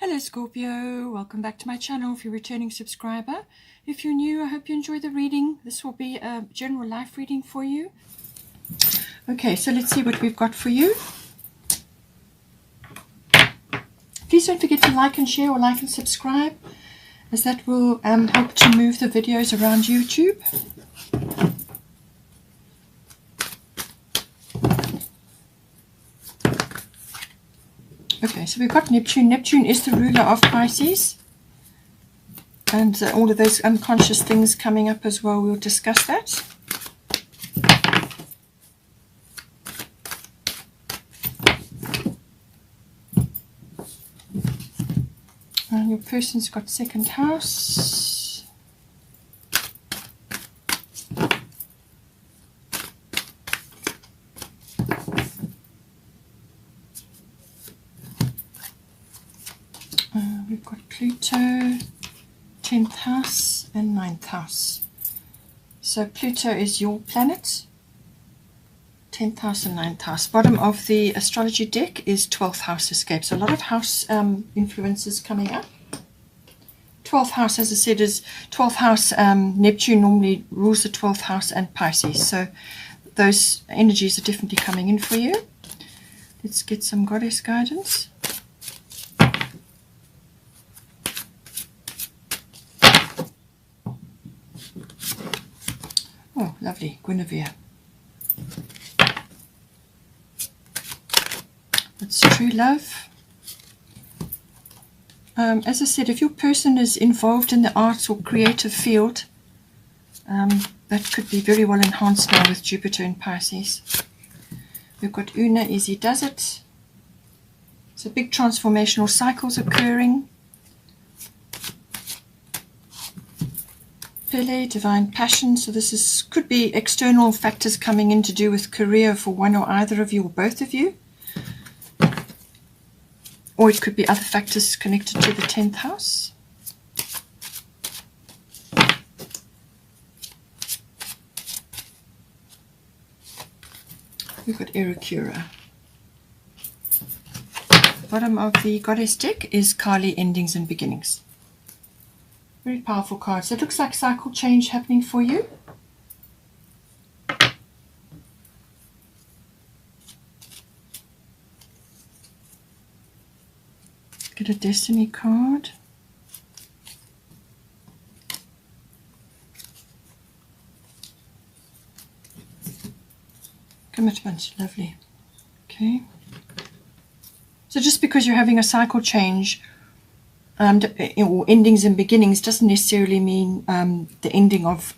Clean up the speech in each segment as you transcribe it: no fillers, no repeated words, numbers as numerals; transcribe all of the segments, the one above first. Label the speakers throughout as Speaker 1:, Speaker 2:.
Speaker 1: Hello Scorpio, welcome back to my channel if you're a returning subscriber. If you're new, I hope you enjoy the reading. This will be a general life reading for you. Okay, so let's see what we've got for you. Please don't forget to like and share or like and subscribe, as that will help to move the videos around YouTube. Okay, so we've got Neptune. Neptune is the ruler of Pisces. And all of those unconscious things coming up as well, we'll discuss that. And your person's got second house. We've got Pluto, 10th house and 9th house. So Pluto is your planet, 10th house and 9th house. Bottom of the astrology deck is 12th house escape. So a lot of house influences coming up. 12th house, as I said, is 12th house. Neptune normally rules the 12th house and Pisces. So those energies are definitely coming in for you. Let's get some goddess guidance. Oh, lovely, Guinevere. That's true love. As I said, if your person is involved in the arts or creative field, that could be very well enhanced now with Jupiter in Pisces. We've got Una, easy does it. So big transformational cycles occurring. Pele, divine passion. So this could be external factors coming in to do with career for one or either of you or both of you. Or it could be other factors connected to the 10th house. We've got Ericura. Bottom of the goddess deck is Kali, endings and beginnings. Very powerful cards. So it looks like cycle change happening for you. Get a destiny card. Commitment, lovely. Okay. So just because you're having a cycle change, or endings and beginnings, doesn't necessarily mean the ending of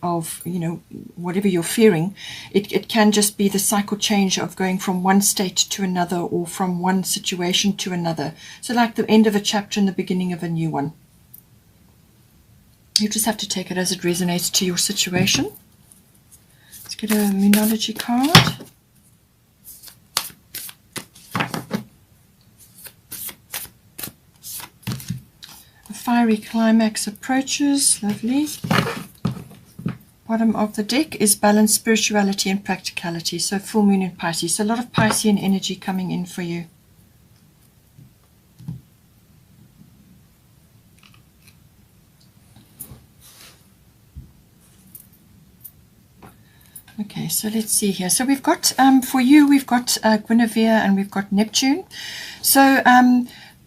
Speaker 1: whatever you're fearing. It can just be the cycle change of going from one state to another, or from one situation to another. So like the end of a chapter and the beginning of a new one. You just have to take it as it resonates to your situation. Let's get a Moonology card. Fiery climax approaches, lovely. Bottom of the deck is balance, spirituality and practicality. So full moon in Pisces. So a lot of Piscean energy coming in for you. Okay, so let's see here. So we've got, for you, we've got Guinevere and we've got Neptune. So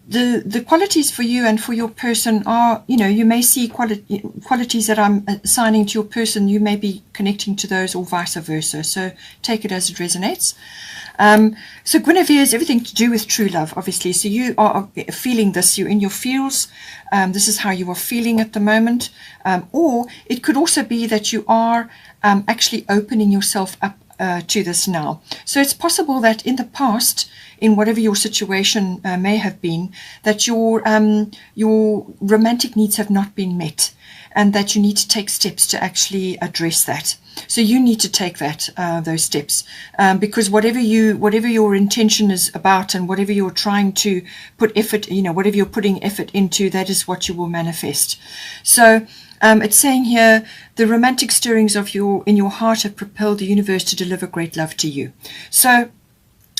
Speaker 1: the qualities for you and for your person are, you may see qualities that I'm assigning to your person, you may be connecting to those, or vice versa. So take it as it resonates. So Guinevere is everything to do with true love, obviously. So you are feeling this, you're in your feels. This is how you are feeling at the moment. Or it could also be that you are actually opening yourself up to this now. So it's possible that in the past, in whatever your situation may have been, that your romantic needs have not been met, and that you need to take steps to actually address that. So you need to take those steps, because whatever your intention is about, and whatever you're trying to put effort, whatever you're putting effort into, that is what you will manifest. So it's saying here, the romantic stirrings in your heart have propelled the universe to deliver great love to you. So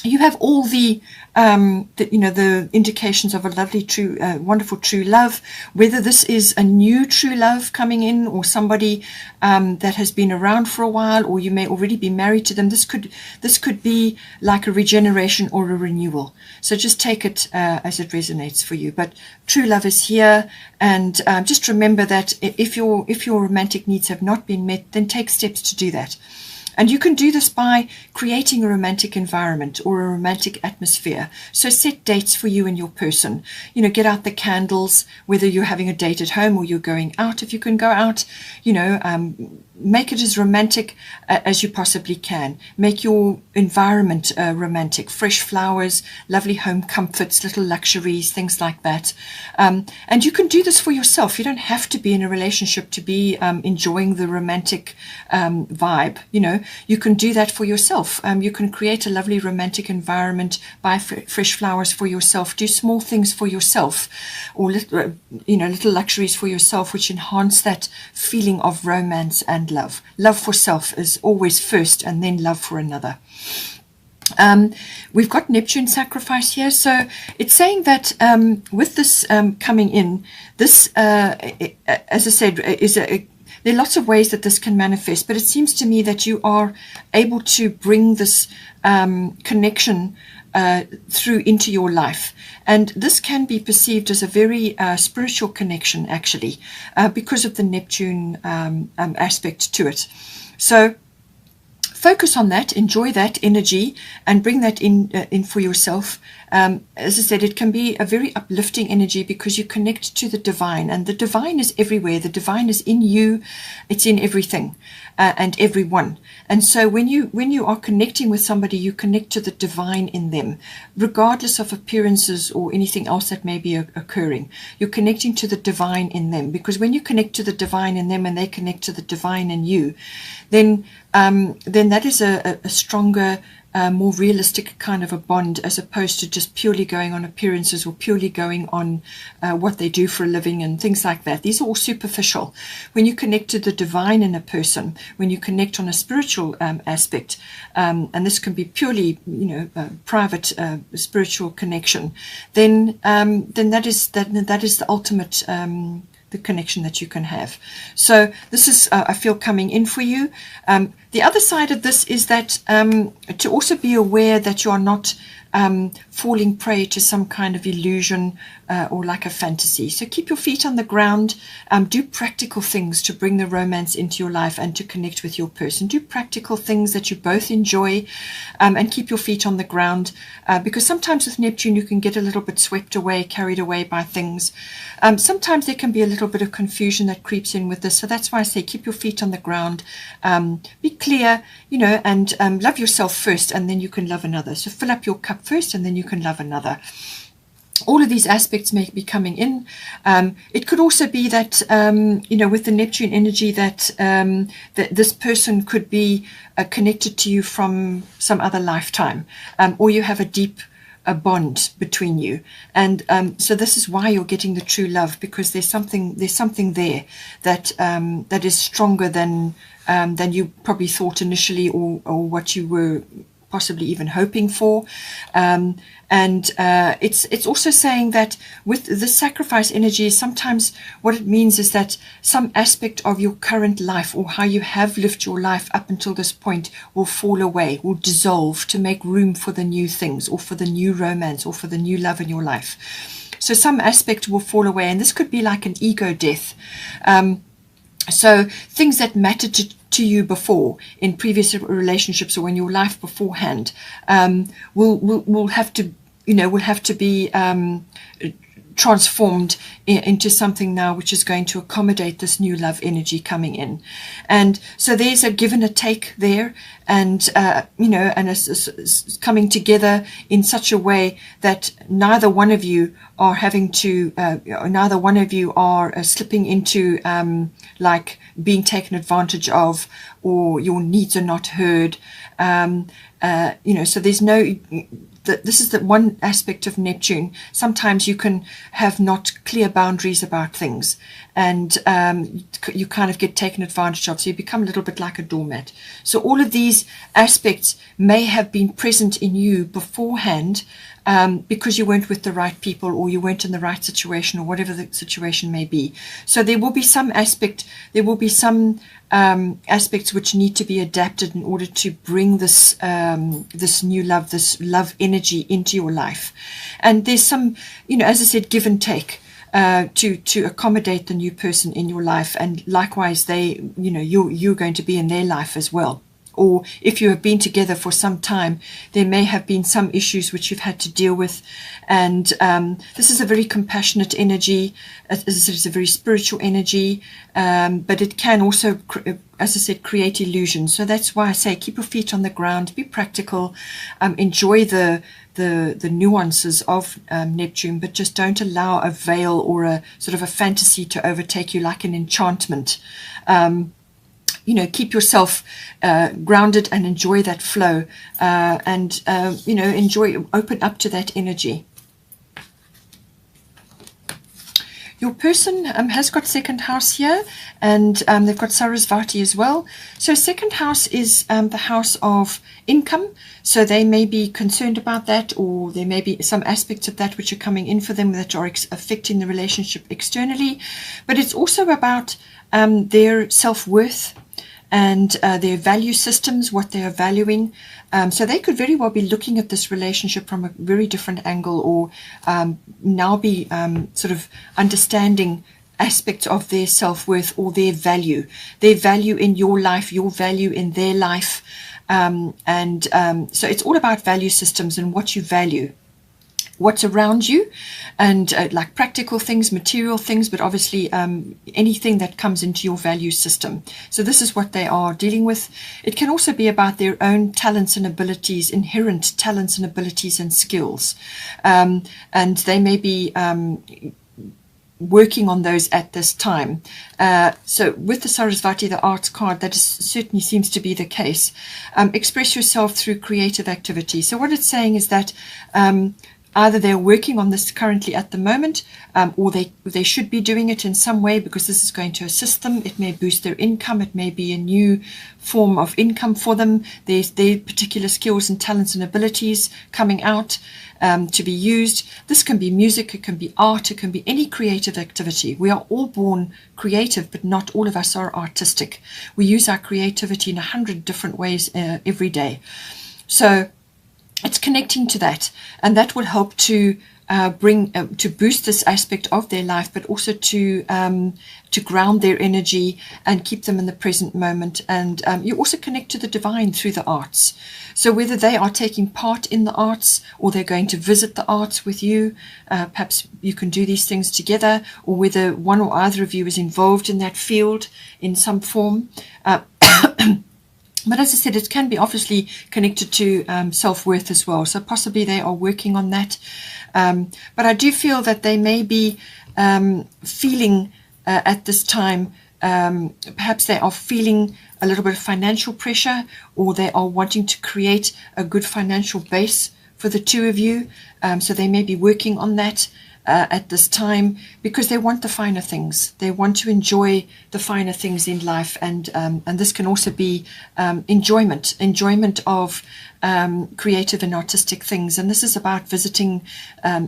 Speaker 1: you have all the the indications of a lovely, true, wonderful, true love. Whether this is a new true love coming in, or somebody that has been around for a while, or you may already be married to them. This could be like a regeneration or a renewal. So just take it as it resonates for you. But true love is here, and just remember that if your romantic needs have not been met, then take steps to do that. And you can do this by creating a romantic environment or a romantic atmosphere. So set dates for you and your person. Get out the candles, whether you're having a date at home or you're going out. If you can go out, make it as romantic as you possibly can. Make your environment romantic. Fresh flowers, lovely home comforts, little luxuries, things like that. And you can do this for yourself. You don't have to be in a relationship to be enjoying the romantic vibe. You can do that for yourself. You can create a lovely romantic environment, buy fresh flowers for yourself, do small things for yourself, or little luxuries for yourself, which enhance that feeling of romance and love. Love for self is always first, and then love for another. We've got Neptune sacrifice here, so it's saying that with this coming in, this, as I said, there are lots of ways that this can manifest, but it seems to me that you are able to bring this connection through into your life. And this can be perceived as a very spiritual connection, actually, because of the Neptune aspect to it. So focus on that, enjoy that energy, and bring that in for yourself. As I said, it can be a very uplifting energy because you connect to the divine, and the divine is everywhere. The divine is in you, it's in everything and everyone. And so when you are connecting with somebody, you connect to the divine in them, regardless of appearances or anything else that may be occurring. You're connecting to the divine in them, because when you connect to the divine in them and they connect to the divine in you, then that is a stronger, more realistic kind of a bond, as opposed to just purely going on appearances or purely going on what they do for a living and things like that. These are all superficial. When you connect to the divine in a person, when you connect on a spiritual aspect, and this can be purely, private spiritual connection, then that is the ultimate. The connection that you can have. So this is, I feel, coming in for you. The other side of this is that to also be aware that you are not falling prey to some kind of illusion or like a fantasy. So keep your feet on the ground. Do practical things to bring the romance into your life and to connect with your person. Do practical things that you both enjoy, and keep your feet on the ground, because sometimes with Neptune you can get a little bit swept away, carried away by things. Sometimes there can be a little bit of confusion that creeps in with this. So that's why I say keep your feet on the ground. Be clear, and love yourself first, and then you can love another. So fill up your cup first, and then you can love another. All of these aspects may be coming in. It could also be that, with the Neptune energy, that this person could be connected to you from some other lifetime, or you have a deep bond between you. And so this is why you're getting the true love, because there's something there that is stronger than you probably thought initially, or what you were possibly even hoping for. And it's also saying that with the sacrifice energy, sometimes what it means is that some aspect of your current life, or how you have lived your life up until this point, will fall away, will dissolve, to make room for the new things, or for the new romance, or for the new love in your life. So some aspect will fall away, and this could be like an ego death. So things that mattered to you before in previous relationships, or in your life beforehand, will have to be transformed into something now which is going to accommodate this new love energy coming in. And so there's a give and a take there, and and it's coming together in such a way that neither one of you are slipping into like being taken advantage of, or your needs are not heard. So there's no this is the one aspect of Neptune. Sometimes you can have not clear boundaries about things, and you kind of get taken advantage of, so you become a little bit like a doormat. So all of these aspects may have been present in you beforehand, because you weren't with the right people, or you weren't in the right situation, or whatever the situation may be. So there will be some aspects which need to be adapted in order to bring this new love, this love energy into your life. And there's some, as I said, give and take to accommodate the new person in your life, and likewise you're going to be in their life as well. Or if you have been together for some time, there may have been some issues which you've had to deal with. And this is a very compassionate energy. As I said, it's a very spiritual energy, but it can also, as I said, create illusions. So that's why I say keep your feet on the ground, be practical, enjoy the nuances of Neptune, but just don't allow a veil or a sort of a fantasy to overtake you like an enchantment. Keep yourself grounded and enjoy that flow, and open up to that energy. Your person has got second house here, and they've got Sarasvati as well. So second house is the house of income. So they may be concerned about that, or there may be some aspects of that which are coming in for them that are affecting the relationship externally. But it's also about their self-worth and their value systems, what they are valuing. So they could very well be looking at this relationship from a very different angle, or now be sort of understanding aspects of their self-worth or their value in your life, your value in their life. So it's all about value systems and what you value, what's around you, and like practical things, material things, but obviously anything that comes into your value system. So this is what they are dealing with. It can also be about their own talents and abilities, inherent talents and abilities and skills, and they may be working on those at this time. So with the Sarasvati, the arts card, that certainly seems to be the case. Express yourself through creative activity. So what it's saying is that either they're working on this currently at the moment, or they should be doing it in some way, because this is going to assist them. It may boost their income. It may be a new form of income for them. There's their particular skills and talents and abilities coming out to be used. This can be music, it can be art, it can be any creative activity. We are all born creative, but not all of us are artistic. We use our creativity in 100 different ways every day. So it's connecting to that, and that will help to to boost this aspect of their life, but also to ground their energy and keep them in the present moment. And you also connect to the divine through the arts. So whether they are taking part in the arts, or they're going to visit the arts with you, perhaps you can do these things together, or whether one or either of you is involved in that field in some form. But as I said, it can be obviously connected to self-worth as well. So possibly they are working on that. But I do feel that they may be feeling at this time, perhaps they are feeling a little bit of financial pressure, or they are wanting to create a good financial base for the two of you. So they may be working on that at this time, because they want the finer things. They want to enjoy the finer things in life, and this can also be enjoyment of creative and artistic things. And this is about visiting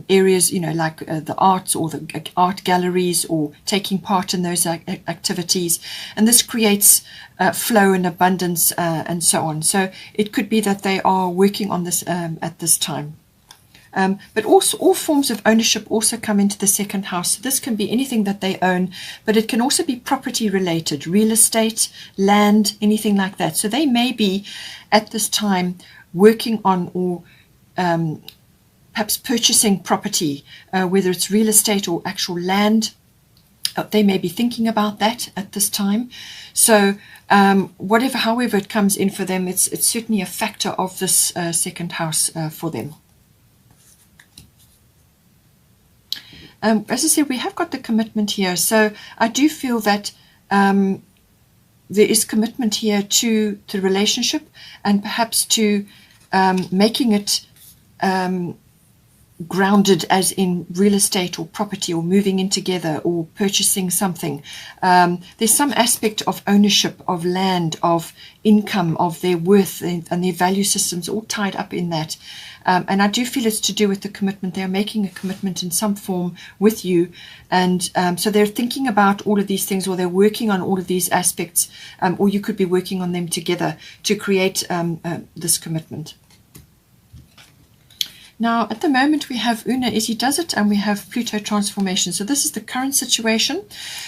Speaker 1: areas, like the arts, or the art galleries, or taking part in those activities. And this creates flow and abundance and so on. So it could be that they are working on this at this time. But also all forms of ownership also come into the second house. So this can be anything that they own, but it can also be property related, real estate, land, anything like that. So they may be at this time working on, or perhaps purchasing property, whether it's real estate or actual land. They may be thinking about that at this time. So however it comes in for them, it's certainly a factor of this second house for them. As I said, we have got the commitment here. So I do feel that there is commitment here to the relationship, and perhaps to making it grounded as in real estate or property or moving in together or purchasing something. There's some aspect of ownership of land, of income, of their worth and their value systems all tied up in that. And I do feel it's to do with the commitment. They're making a commitment in some form with you. And so they're thinking about all of these things, or they're working on all of these aspects, or you could be working on them together to create this commitment. Now, at the moment, we have Una Izzy does it, and we have Pluto transformation. So this is the current situation.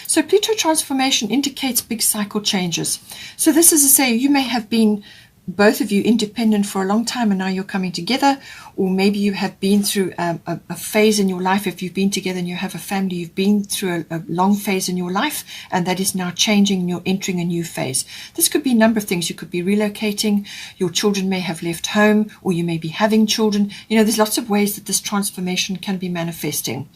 Speaker 1: So Pluto transformation indicates big cycle changes. So this is to say, you may have been, both of you, independent for a long time, and now you're coming together, or maybe you have been through a phase in your life. If you've been together and you have a family, you've been through a long phase in your life, and that is now changing, and you're entering a new phase. This could be a number of things. You could be relocating, your children may have left home, or you may be having children. You know, there's lots of ways that this transformation can be manifesting.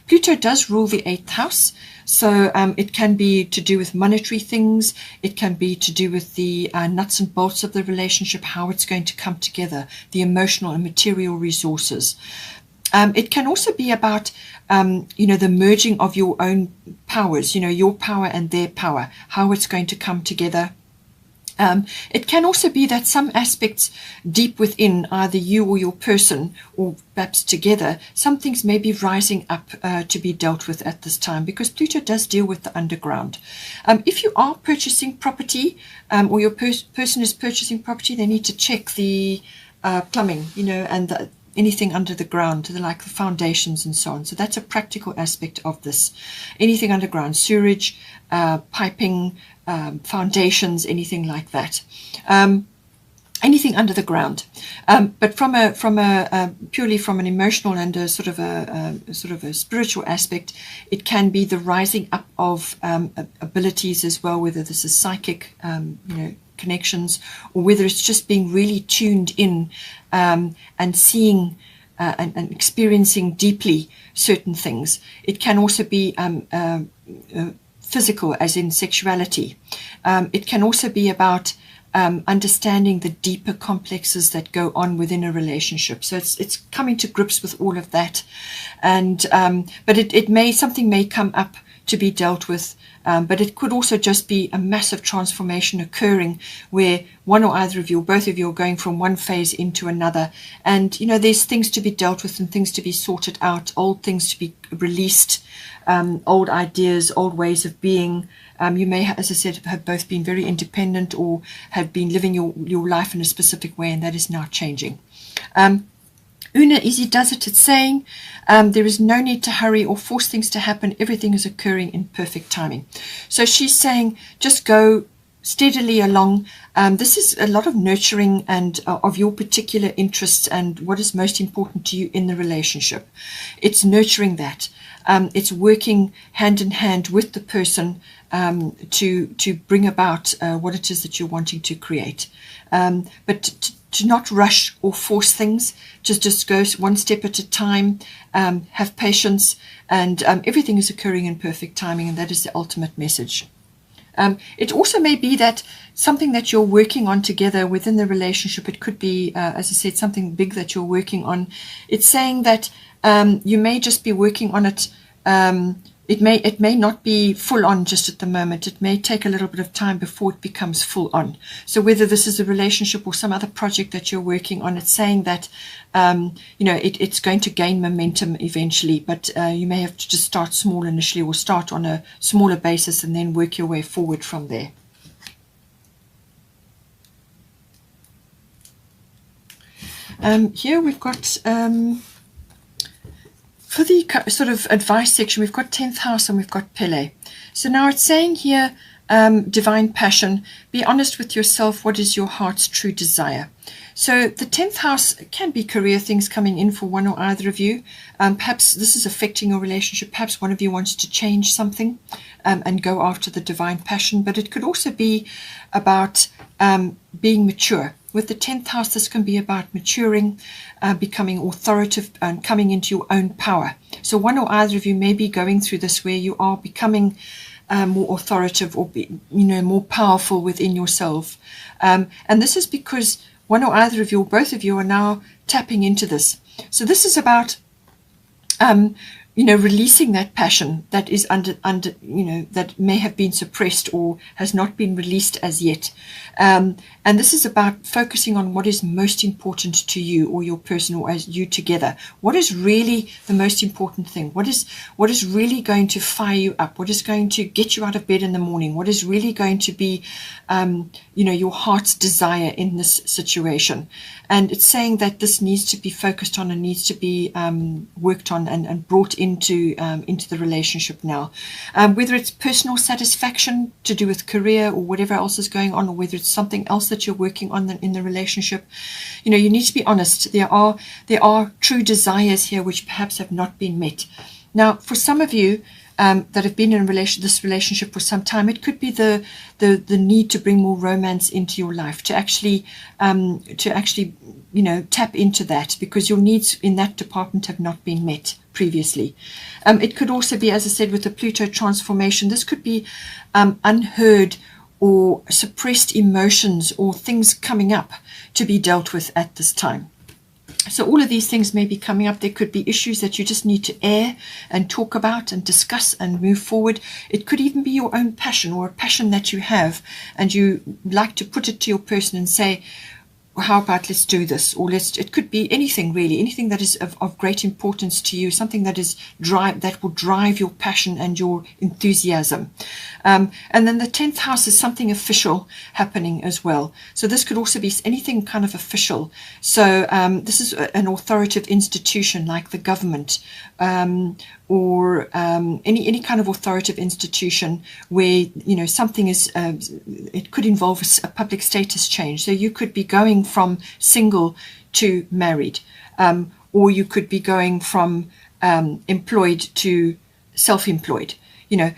Speaker 1: Pluto does rule the 8th house. So it can be to do with monetary things. It can be to do with the nuts and bolts of the relationship, how it's going to come together, the emotional and material resources. It can also be about, the merging of your own powers, your power and their power, how it's going to come together. It can also be that some aspects deep within either you or your person, or perhaps together, some things may be rising up to be dealt with at this time, because Pluto does deal with the underground. If you are purchasing property, or your person is purchasing property, they need to check the plumbing, and anything under the ground, like the foundations and so on. So that's a practical aspect of this. Anything underground, sewerage, piping, foundations, anything like that. Anything under the ground. But from a purely from an emotional and a sort of a spiritual aspect, it can be the rising up of abilities as well, whether this is psychic, connections, or whether it's just being really tuned in and seeing and experiencing deeply certain things. It can also be physical, as in sexuality. It can also be about understanding the deeper complexes that go on within a relationship. So it's coming to grips with all of that, and but something may come up to be dealt with. But it could also just be a massive transformation occurring where one or either of you, or both of you, are going from one phase into another. And, there's things to be dealt with and things to be sorted out, old things to be released, old ideas, old ways of being. You may, as I said, have both been very independent or have been living your life in a specific way, and that is now changing. Una Izzy does it. It's saying there is no need to hurry or force things to happen. Everything is occurring in perfect timing. So she's saying just go steadily along. This is a lot of nurturing and of your particular interests and what is most important to you in the relationship. It's nurturing that. It's working hand in hand with the person to bring about what it is that you're wanting to create. But to not rush or force things, just go one step at a time, have patience, and everything is occurring in perfect timing, and that is the ultimate message. It also may be that something that you're working on together within the relationship, it could be, as I said, something big that you're working on. It's saying that you may just be working on it. It may not be full on just at the moment. It may take a little bit of time before it becomes full on. So whether this is a relationship or some other project that you're working on, it's saying that it's going to gain momentum eventually, but you may have to just start small initially, or start on a smaller basis and then work your way forward from there. Here we've got for the sort of advice section, we've got 10th house and we've got Pele. So now it's saying here, divine passion, be honest with yourself. What is your heart's true desire? So the 10th house can be career things coming in for one or either of you. Perhaps this is affecting your relationship. Perhaps one of you wants to change something and go after the divine passion. But it could also be about being mature. With the 10th house, this can be about maturing, becoming authoritative, and coming into your own power. So one or either of you may be going through this where you are becoming more authoritative or more powerful within yourself. And this is because one or either of you or both of you are now tapping into this. So this is about releasing that passion that is under, that may have been suppressed or has not been released as yet. And this is about focusing on what is most important to you or your person or as you together. What is really the most important thing? What is really going to fire you up? What is going to get you out of bed in the morning? What is really going to be, your heart's desire in this situation? And it's saying that this needs to be focused on and needs to be worked on and brought into the relationship now. Whether it's personal satisfaction to do with career or whatever else is going on, or whether it's something else that you're working on in the relationship, you need to be honest. There are true desires here which perhaps have not been met. Now, for some of you that have been in this relationship for some time, it could be the need to bring more romance into your life, to actually tap into that, because your needs in that department have not been met previously. It could also be, as I said, with the Pluto transformation, this could be unheard or suppressed emotions or things coming up to be dealt with at this time. So all of these things may be coming up. There could be issues that you just need to air and talk about and discuss and move forward. It could even be your own passion, or a passion that you have and you like to put it to your person and say, well, how about let's do this? Or it could be anything really, anything that is of great importance to you, something that will drive your passion and your enthusiasm. And then the 10th house is something official happening as well. So this could also be anything kind of official. So this is an authoritative institution like the government, or any kind of authoritative institution where something is. It could involve a public status change. So you could be going from single to married, or you could be going from employed to self-employed.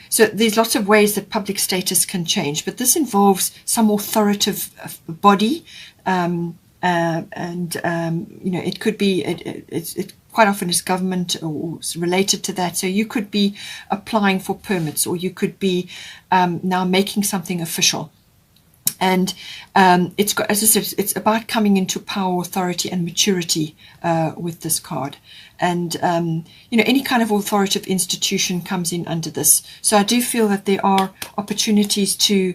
Speaker 1: So there's lots of ways that public status can change, but this involves some authoritative body, and it could be it quite often is government or related to that. So you could be applying for permits, or you could be now making something official. And as I said, it's about coming into power, authority, and maturity with this card. And any kind of authoritative institution comes in under this. So I do feel that there are opportunities to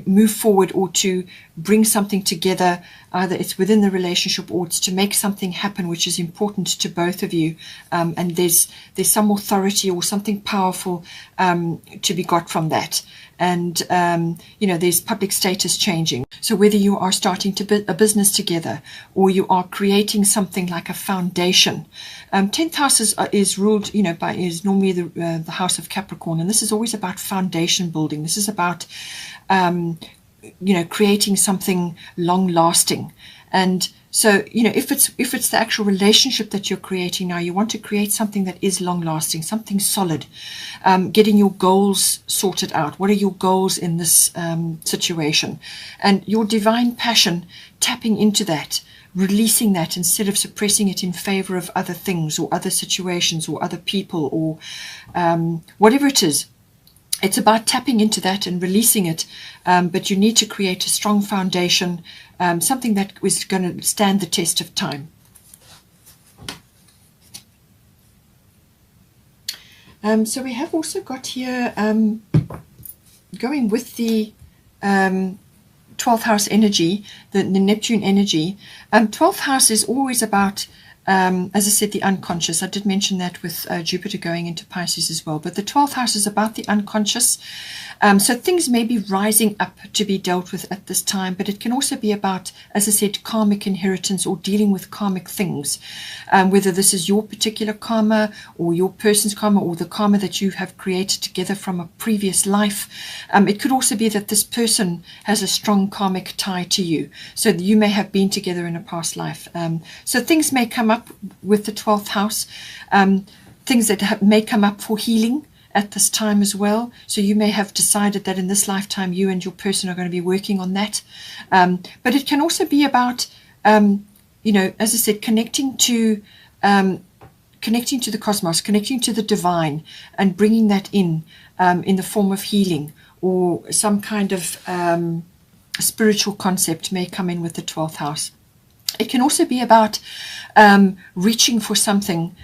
Speaker 1: move forward, or to bring something together. Either it's within the relationship, or it's to make something happen which is important to both of you, and there's some authority or something powerful to be got from that. And there's public status changing. So whether you are starting a business together, or you are creating something like a foundation. 10th house is ruled is normally the house of Capricorn, and this is always about foundation building. This is about creating something long lasting. And so if it's the actual relationship that you're creating now, you want to create something that is long lasting, something solid. Getting your goals sorted out. What are your goals in this situation? And your divine passion, tapping into that, releasing that instead of suppressing it in favor of other things or other situations or other people, or whatever it is. It's about tapping into that and releasing it, but you need to create a strong foundation, something that is going to stand the test of time. So we have also got here, going with the 12th house energy, the Neptune energy. 12th house is always about, as I said, the unconscious. I did mention that with Jupiter going into Pisces as well. But the 12th house is about the unconscious. So things may be rising up to be dealt with at this time, but it can also be about, as I said, karmic inheritance or dealing with karmic things. Whether this is your particular karma or your person's karma or the karma that you have created together from a previous life. It could also be that this person has a strong karmic tie to you. So you may have been together in a past life. So things may come up with the 12th house, things that may come up for healing at this time as well. So you may have decided that in this lifetime you and your person are going to be working on that. But it can also be about, as I said, connecting to the cosmos, connecting to the divine, and bringing that in the form of healing or some kind of spiritual concept may come in with the 12th house. It can also be about reaching for something,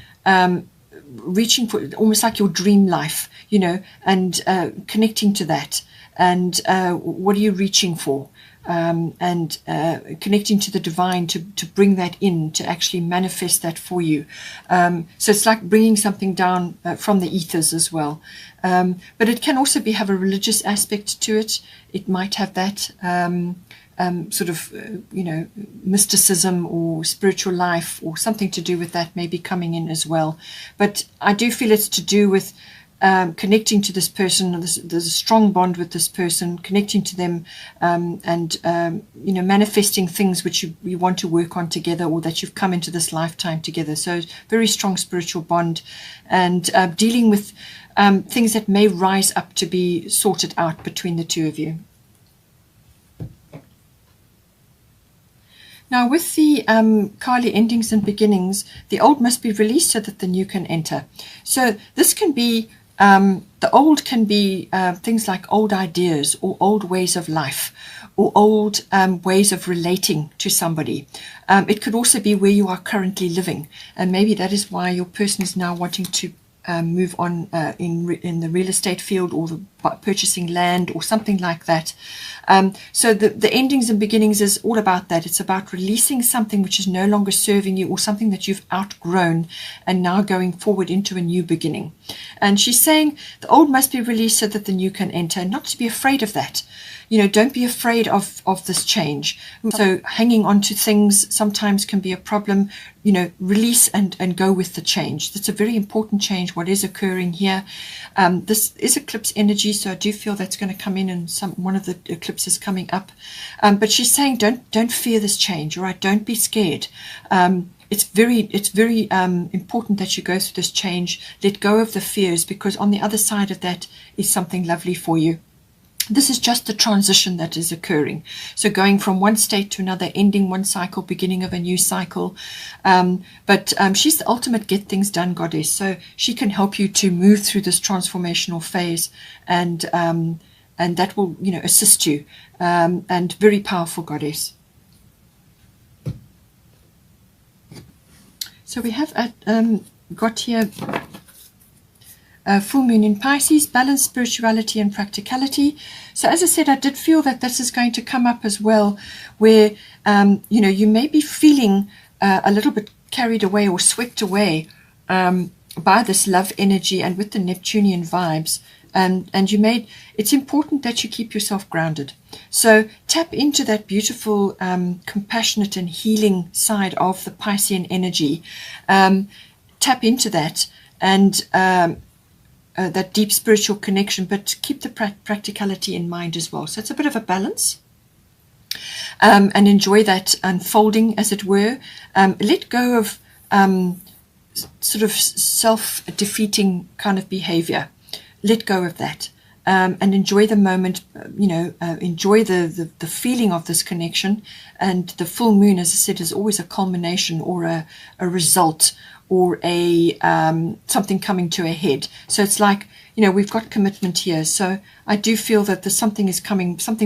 Speaker 1: reaching for almost like your dream life, you know, and connecting to that. And what are you reaching for? And connecting to the divine to bring that in, to actually manifest that for you. So it's like bringing something down from the ethers as well. But it can also have a religious aspect to it. It might have that sort of, mysticism or spiritual life or something to do with that maybe coming in as well. But I do feel it's to do with connecting to this person. There's a strong bond with this person, connecting to them, and manifesting things which you want to work on together, or that you've come into this lifetime together. So very strong spiritual bond, and dealing with things that may rise up to be sorted out between the two of you. Now, with the Kali endings and beginnings, the old must be released so that the new can enter. So this can be, the old can be things like old ideas or old ways of life or old ways of relating to somebody. It could also be where you are currently living, and maybe that is why your person is now wanting to move on in the real estate field, or purchasing land or something like that. So the endings and beginnings is all about that. It's about releasing something which is no longer serving you, or something that you've outgrown, and now going forward into a new beginning. And she's saying the old must be released so that the new can enter, and not to be afraid of that. Don't be afraid of this change. So hanging on to things sometimes can be a problem. Release and go with the change. That's a very important change, what is occurring here. This is eclipse energy, so I do feel that's going to come in, and one of the eclipses coming up. But she's saying don't fear this change, all right? Don't be scared. It's very important that you go through this change. Let go of the fears, because on the other side of that is something lovely for you. This is just the transition that is occurring. So going from one state to another, ending one cycle, beginning of a new cycle. But she's the ultimate get things done goddess. So she can help you to move through this transformational phase, and that will, assist you. And very powerful goddess. So we have got here full moon in Pisces, balance, spirituality and practicality. So as I said, I did feel that this is going to come up as well, where you may be feeling a little bit carried away or swept away by this love energy, and with the Neptunian vibes, and it's important that you keep yourself grounded. So tap into that beautiful compassionate and healing side of the Piscean energy. Tap into that, and that deep spiritual connection, but keep the practicality in mind as well. So it's a bit of a balance, and enjoy that unfolding, as it were. Let go of sort of self-defeating kind of behavior. Let go of that, and enjoy the moment. Enjoy the feeling of this connection. And the full moon, as I said, is always a culmination, or a result, or a something coming to a head. So it's like, we've got commitment here. So I do feel that there's something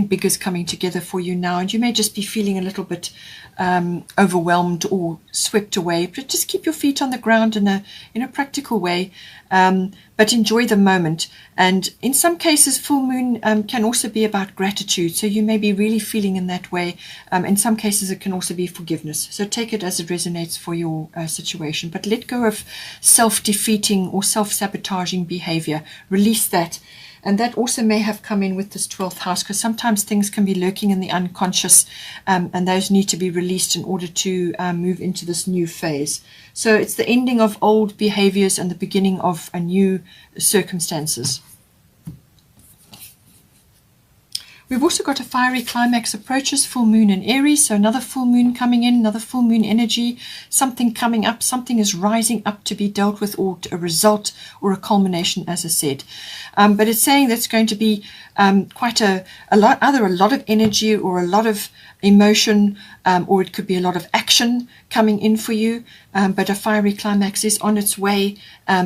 Speaker 1: big is coming together for you now, and you may just be feeling a little bit overwhelmed or swept away, but just keep your feet on the ground in a practical way, but enjoy the moment. And in some cases, full moon can also be about gratitude, so you may be really feeling in that way. In some cases, it can also be forgiveness, so take it as it resonates for your situation, but let go of self-defeating or self-sabotaging behavior. Release that. And that also may have come in with this 12th house, because sometimes things can be lurking in the unconscious, and those need to be released in order to move into this new phase. So it's the ending of old behaviors and the beginning of a new circumstances. We've also got a fiery climax approaches, full moon in Aries. So another full moon coming in, another full moon energy, something coming up, something is rising up to be dealt with, or a result or a culmination, as I said. But it's saying that's going to be quite a lot, either a lot of energy or a lot of emotion, or it could be a lot of action coming in for you. But a fiery climax is on its way.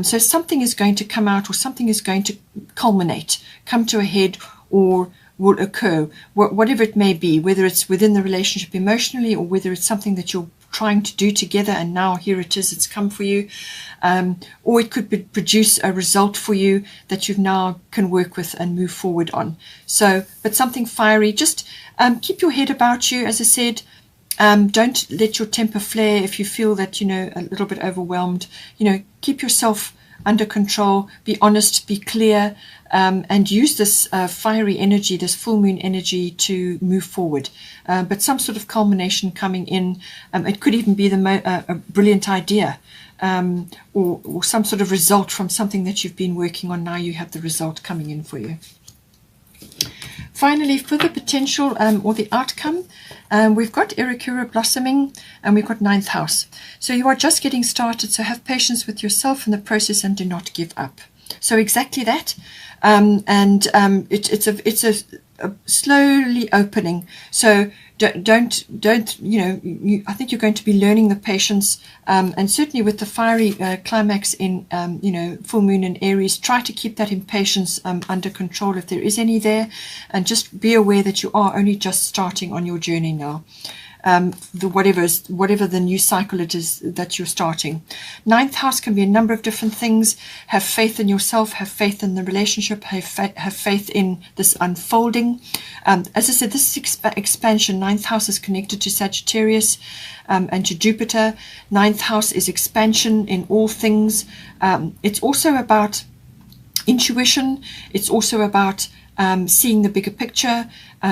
Speaker 1: So something is going to come out, or something is going to culminate, come to a head, or will occur, whatever it may be, whether it's within the relationship emotionally or whether it's something that you're trying to do together and now here it is, it's come for you, or it could produce a result for you that you now can work with and move forward on. So, but something fiery, just keep your head about you, as I said. Don't let your temper flare if you feel that, a little bit overwhelmed. Keep yourself under control, be honest, be clear, and use this fiery energy, this full moon energy to move forward. But some sort of culmination coming in, it could even be a brilliant idea, or some sort of result from something that you've been working on. Now you have the result coming in for you. Finally, for the potential or the outcome, we've got Erikura blossoming and we've got 9th house. So you are just getting started, so have patience with yourself in the process and do not give up. So exactly that. It's a slowly opening. So don't I think you're going to be learning the patience, and certainly with the fiery climax in full moon in Aries, try to keep that impatience under control if there is any there, and just be aware that you are only just starting on your journey now. Whatever the new cycle it is that you're starting. 9th house can be a number of different things. Have faith in yourself, have faith in the relationship, have faith in this unfolding. As I said, this is expansion. 9th house is connected to Sagittarius and to Jupiter. 9th house is expansion in all things. It's also about intuition. It's also about seeing the bigger picture,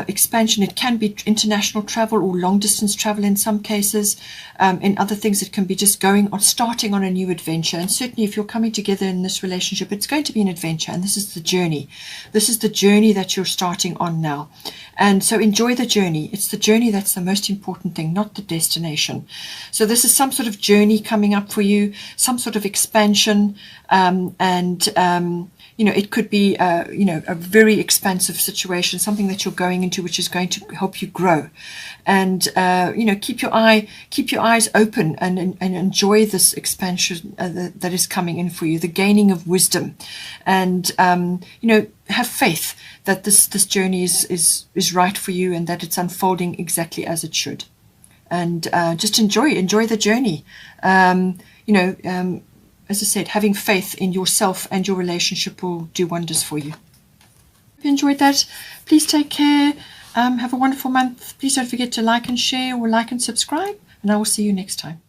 Speaker 1: expansion. It can be international travel or long distance travel in some cases. In other things, it can be just starting on a new adventure. And certainly if you're coming together in this relationship, it's going to be an adventure. And this is the journey. This is the journey that you're starting on now. And so enjoy the journey. It's the journey that's the most important thing, not the destination. So this is some sort of journey coming up for you, some sort of expansion, it could be, a very expansive situation, something that you're going into, which is going to help you grow. And, keep your eyes open and enjoy this expansion that is coming in for you, the gaining of wisdom. And, have faith that this journey is right for you and that it's unfolding exactly as it should. And just enjoy the journey. As I said, having faith in yourself and your relationship will do wonders for you. If you enjoyed that, please take care. Have a wonderful month. Please don't forget to like and share or like and subscribe. And I will see you next time.